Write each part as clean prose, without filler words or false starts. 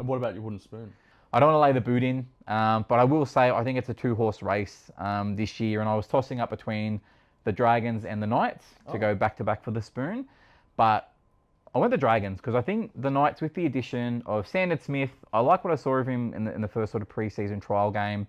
And what about your wooden spoon? I don't want to lay the boot in, but I will say I think it's a 2-horse race this year, and I was tossing up between the Dragons and the Knights to go back to back for the spoon, but I went the Dragons because I think the Knights, with the addition of Sandon Smith, I like what I saw of him in the first sort of pre-season trial game.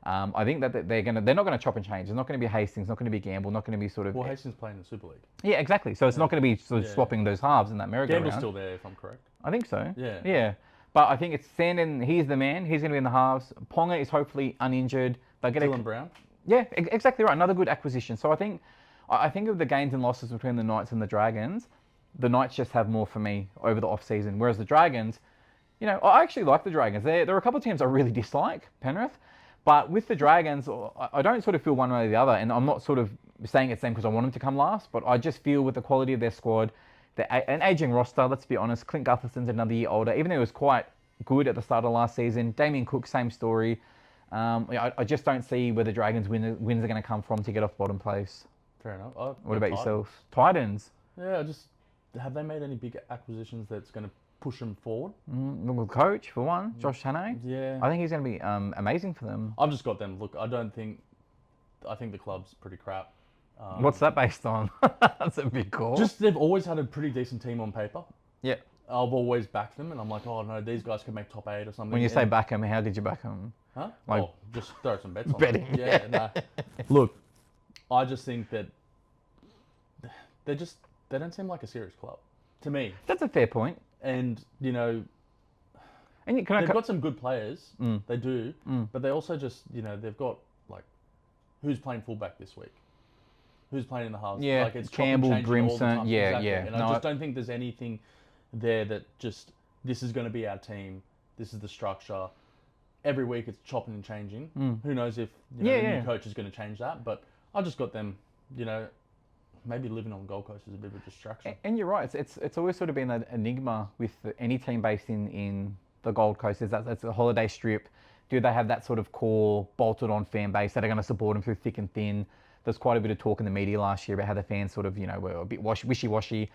I think that they're not going to chop and change. It's not going to be Hastings, not going to be Gamble, not going to be sort of. Well, Hastings playing in the Super League. Yeah, exactly. So it's not going to be sort of swapping those halves in that merry-go-round. Gamble's still there, if I'm correct. I think so. Yeah. Yeah. But I think it's Sandon. He's the man. He's going to be in the halves. Ponga is hopefully uninjured. They get Dylan Brown. Yeah, exactly right. Another good acquisition. So I think of the gains and losses between the Knights and the Dragons. The Knights just have more for me over the off season, whereas the Dragons, I actually like the Dragons. There are a couple of teams I really dislike, Penrith, but with the Dragons, I don't sort of feel one way or the other, and I'm not sort of saying it's them because I want them to come last, but I just feel with the quality of their squad, an aging roster. Let's be honest, Clint Gutherson's another year older, even though he was quite good at the start of last season. Damien Cook, same story. I just don't see where the Dragons wins are going to come from to get off bottom place. Fair enough. What about yourself? Titans. Yeah, have they made any big acquisitions that's going to push them forward? Well, coach for one, Josh Hannay. Yeah, I think he's going to be amazing for them. I've just got them. Look, I think the club's pretty crap. What's that based on? That's a big call. Just they've always had a pretty decent team on paper. Yeah. I've always backed them, and I'm like, oh no, these guys could make top 8 or something. When you say back them, how did you back them? Huh? Like, just throw some bets on betting. them. Yeah. Nah. Look, I just think that they don't seem like a serious club to me. That's a fair point. And And they've got some good players. They do, but they also just they've got like who's playing fullback this week. Who's playing in the halves? Yeah, like it's Campbell, Brimson. Yeah, exactly. yeah. And I just don't think there's anything there that just this is going to be our team. This is the structure. Every week it's chopping and changing. Who knows if the new coach is going to change that? But I just got them. Maybe living on Gold Coast is a bit of a distraction. And you're right. It's always sort of been an enigma with any team based in the Gold Coast. That's a holiday strip. Do they have that sort of core bolted on fan base that are going to support them through thick and thin? There's quite a bit of talk in the media last year about how the fans sort of, were a bit wishy-washy.